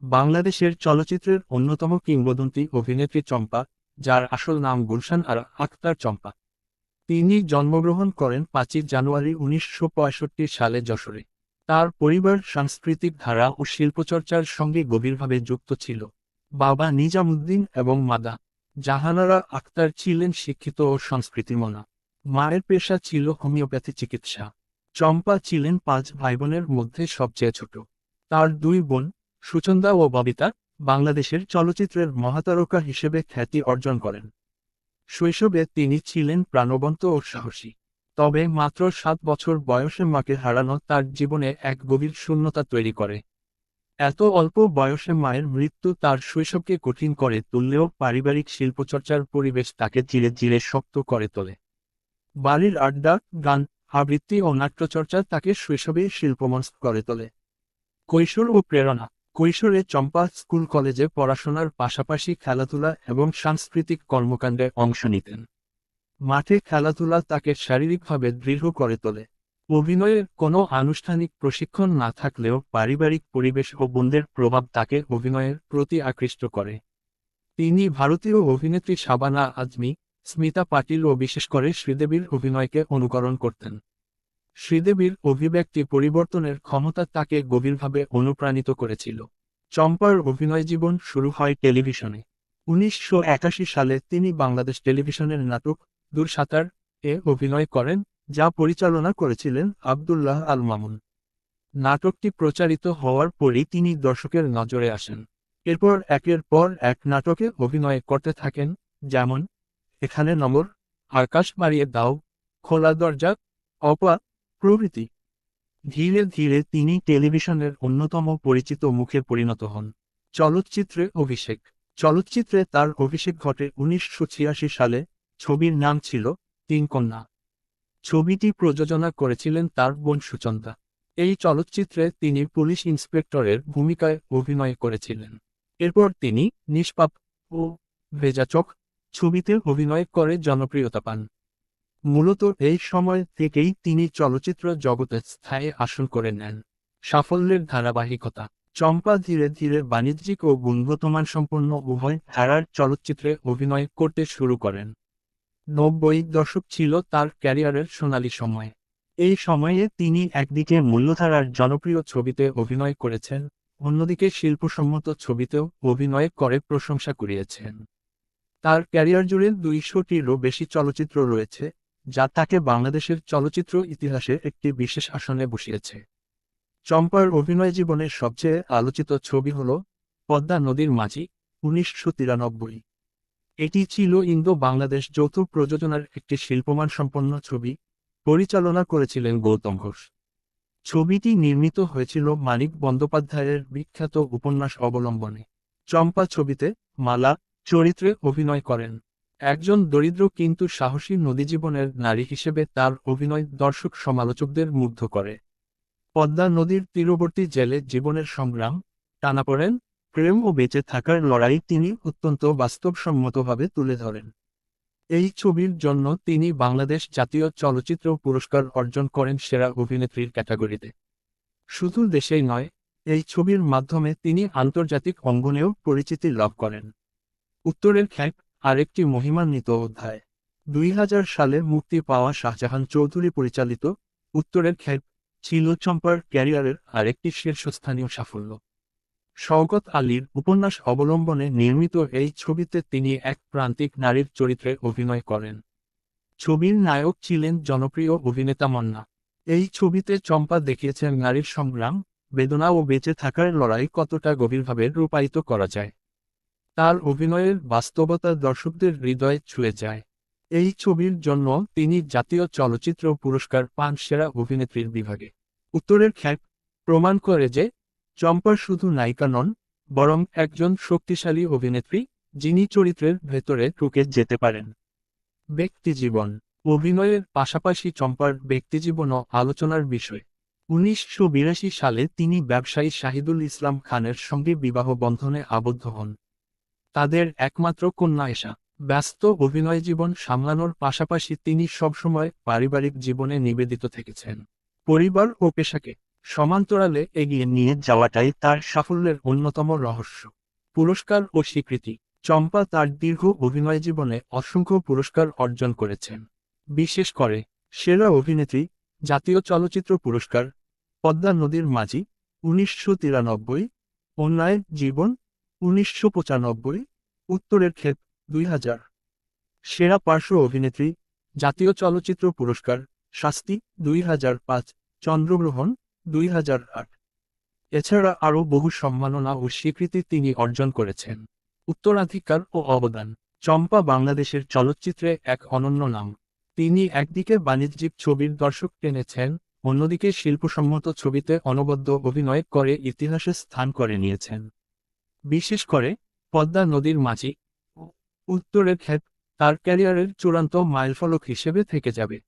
বাংলাদেশের চলচ্চিত্রের অন্যতম কিংবদন্তি অভিনেত্রী চম্পা, যার আসল নাম গুলশান আরা আক্তার চম্পা। তিনি জন্মগ্রহণ করেন ৫ই জানুয়ারি ১৯৬৫ সালে যশোরে। তার পরিবার সাংস্কৃতিক ধারা ও শিল্পচর্চার সঙ্গে গভীরভাবে যুক্ত ছিল। বাবা নিজামুদ্দিন এবং মাদা জাহানারা আক্তার ছিলেন শিক্ষিত ও সংস্কৃতিমনা। মায়ের পেশা ছিল হোমিওপ্যাথি চিকিৎসা। চম্পা ছিলেন ৫ ভাইবোনের মধ্যে সবচেয়ে ছোট। তার ২ বোন, সুচন্দা ও ববিতা, বাংলাদেশের চলচ্চিত্রের মহাতারকা হিসেবে খ্যাতি অর্জন করেন। শৈশবে তিনি ছিলেন প্রাণবন্ত ও সাহসী। তবে মাত্র ৭ বছর বয়সে মাকে হারানো তার জীবনে এক গভীর শূন্যতা তৈরি করে। এত অল্প বয়সে মায়ের মৃত্যু তার শৈশবকে কঠিন করে তুললেও পারিবারিক শিল্পচর্চার পরিবেশ তাকে ধীরে ধীরে শক্ত করে তোলে। বাড়ির আড্ডা, গান, আবৃত্তি ও নাট্যচর্চা তাকে শৈশবেই শিল্পমনস্ক করে তোলে। কৈশোর ও প্রেরণা। কৈশোরে চম্পা স্কুল কলেজে পড়াশোনার পাশাপাশি খেলাধুলা এবং সাংস্কৃতিক কর্মকাণ্ডে অংশ নিতেন। মাঠে খেলাধুলা তাকে শারীরিকভাবে দৃঢ় করে তোলে। অভিনয়ের কোনো আনুষ্ঠানিক প্রশিক্ষণ না থাকলেও পারিবারিক পরিবেশ ও বন্ধুদের প্রভাব তাকে অভিনয়ের প্রতি আকৃষ্ট করে। তিনি ভারতীয় অভিনেত্রী শাবানা আজমি, স্মিতা পাটিল ও বিশেষ করে শ্রীদেবীর অভিনয়কে অনুকরণ করতেন। শ্রীদেবীর অভিব্যক্তি পরিবর্তনের ক্ষমতা তাকে গভীরভাবে অনুপ্রাণিত করেছিল। চম্পার অভিনয় জীবন শুরু হয় টেলিভিশনে। ১৯৮১ সালে তিনি বাংলাদেশ টেলিভিশনের নাটক দূর সাঁতার এ অভিনয় করেন, যা পরিচালনা করেছিলেন আব্দুল্লাহ আল মামুন। নাটকটি প্রচারিত হওয়ার পরই তিনি দর্শকের নজরে আসেন। এরপর একের পর এক নাটকে অভিনয় করতে থাকেন, যেমন এখানে নম্বর, আকাশ বাড়িয়ে দাও, খোলা দরজা, অপা প্রভৃতি। ধীরে ধীরে তিনি টেলিভিশনের অন্যতম পরিচিত মুখে পরিণত হন। চলচ্চিত্রে অভিষেক। চলচ্চিত্রে তার অভিষেক ঘটে ১৯৮৬ সালে। ছবির নাম ছিল তিন কন্যা। ছবিটি প্রযোজনা করেছিলেন তার বোন সুচন্দা। এই চলচ্চিত্রে তিনি পুলিশ ইন্সপেক্টরের ভূমিকায় অভিনয় করেছিলেন। এরপর তিনি নিষ্পাপ ও ভেজা চোখ ছবিতে অভিনয় করে জনপ্রিয়তা পান। মূলত এই সময় থেকেই তিনি চলচ্চিত্র জগতে স্থায়ী আসন করে নেন। সাফল্যের ধারাবাহিকতা। চম্পা ধীরে ধীরে বাণিজ্যিক ও গুণগতমানসম্পন্ন উভয় ধারার চলচ্চিত্রে অভিনয় করতে শুরু করেন। ৯০ দশক ছিল তার ক্যারিয়ারের সোনালী সময়। এই সময়ে তিনি একদিকে মূল্যধারার জনপ্রিয় ছবিতে অভিনয় করেছেন, অন্যদিকে শিল্পসম্মত ছবিতেও অভিনয় করে প্রশংসা কুড়িয়েছেন। তার ক্যারিয়ার জুড়ে ২০০টিরও বেশি চলচ্চিত্র রয়েছে, যা তাকে বাংলাদেশের চলচ্চিত্র ইতিহাসে একটি বিশেষ আসনে বসিয়েছে। চম্পার অভিনয় জীবনের সবচেয়ে আলোচিত ছবি হল পদ্মা নদীর মাঝি, ১৯৯৩। এটি ছিল ইন্দো-বাংলাদেশ যৌথ প্রযোজনার একটি শিল্পমানসম্পন্ন ছবি। পরিচালনা করেছিলেন গৌতম ঘোষ। ছবিটি নির্মিত হয়েছিল মানিক বন্দ্যোপাধ্যায়ের বিখ্যাত উপন্যাস অবলম্বনে। চম্পা ছবিতে মালা চরিত্রে অভিনয় করেন। একজন দরিদ্র কিন্তু সাহসী নদীজীবনের নারী হিসেবে তার অভিনয় দর্শক সমালোচকদের মুগ্ধ করে। পদ্মা নদীর তীরবর্তী জেলে জীবনের সংগ্রাম, টানাপোড়েন, প্রেম ও বেঁচে থাকার লড়াই তিনি অত্যন্ত বাস্তবসম্মতভাবে তুলে ধরেন। এই ছবির জন্য তিনি বাংলাদেশ জাতীয় চলচ্চিত্র পুরস্কার অর্জন করেন সেরা অভিনেত্রীর ক্যাটাগরিতে। শুধু দেশেই নয়, এই ছবির মাধ্যমে তিনি আন্তর্জাতিক অঙ্গনেও পরিচিতি লাভ করেন। উত্তরের খ্যাপ আরেকটি মহিমান্বিত অধ্যায়। ২০০০ সালে মুক্তি পাওয়া শাহজাহান চৌধুরী পরিচালিত উত্তরের খ্যাপ ছিল চম্পার ক্যারিয়ারের আরেকটি শীর্ষস্থানীয় সাফল্য। শওকত আলীর উপন্যাস অবলম্বনে নির্মিত এই ছবিতে তিনি এক প্রান্তিক নারীর চরিত্রে অভিনয় করেন। ছবির নায়ক ছিলেন জনপ্রিয় অভিনেতা মান্না। এই ছবিতে চম্পা দেখিয়েছেন নারীর সংগ্রাম, বেদনা ও বেঁচে থাকার লড়াই কতটা গভীরভাবে রূপায়িত করা যায়। তার অভিনয়ের বাস্তবতা দর্শকদের হৃদয়ে ছুঁয়ে যায়। এই ছবির জন্য তিনি জাতীয় চলচ্চিত্র পুরস্কার পান সেরা অভিনেত্রীর বিভাগে। উত্তরের খ্যাপ প্রমাণ করে যে চম্পা শুধু নায়িকা নন, বরং একজন শক্তিশালী অভিনেত্রী, যিনি চরিত্রের ভেতরে ঢুকে যেতে পারেন। ব্যক্তিজীবন। অভিনয়ের পাশাপাশি চম্পার ব্যক্তিজীবনও আলোচনার বিষয়। ১৯৮২ সালে তিনি ব্যবসায়ী শাহিদুল ইসলাম খানের সঙ্গে বিবাহ বন্ধনে আবদ্ধ হন। তাদের একমাত্র কন্যা এশা। ব্যস্ত অভিনয় জীবন সামলানোর পাশাপাশি তিনি সবসময় পারিবারিক জীবনে নিবেদিত থেকেছেন। পরিবার ও পেশাকে সমান্তরালে এগিয়ে নিয়ে যাওয়াটাই তার সাফল্যের অন্যতম রহস্য। পুরস্কার ও স্বীকৃতি। চম্পা তার দীর্ঘ অভিনয় জীবনে অসংখ্য পুরস্কার অর্জন করেছেন। বিশেষ করে সেরা অভিনেত্রী, জাতীয় চলচ্চিত্র পুরস্কার, পদ্মা নদীর মাঝি 1993, অন্যায়ের জীবন 1995, উত্তরের ক্ষেত 2000। সেরা পার্শ্ব অভিনেত্রী, জাতীয় চলচ্চিত্র পুরস্কার, শাস্তি 2005, চন্দ্রগ্রহণ 2008। এছাড়া আরও বহু সম্মাননা ও স্বীকৃতি তিনি অর্জন করেছেন। উত্তরাধিকার ও অবদান। চম্পা বাংলাদেশের চলচ্চিত্রে এক অনন্য নাম। তিনি একদিকে বাণিজ্যিক ছবির দর্শক টেনেছেন, অন্যদিকে শিল্পসম্মত ছবিতে অনবদ্য অভিনয় করে ইতিহাসে স্থান করে নিয়েছেন। বিশেষ করে পদ্মা নদীর মাঝি ও উত্তরের ক্ষেত তার ক্যারিয়ারের চূড়ান্ত মাইলফলক হিসেবে থেকে যাবে।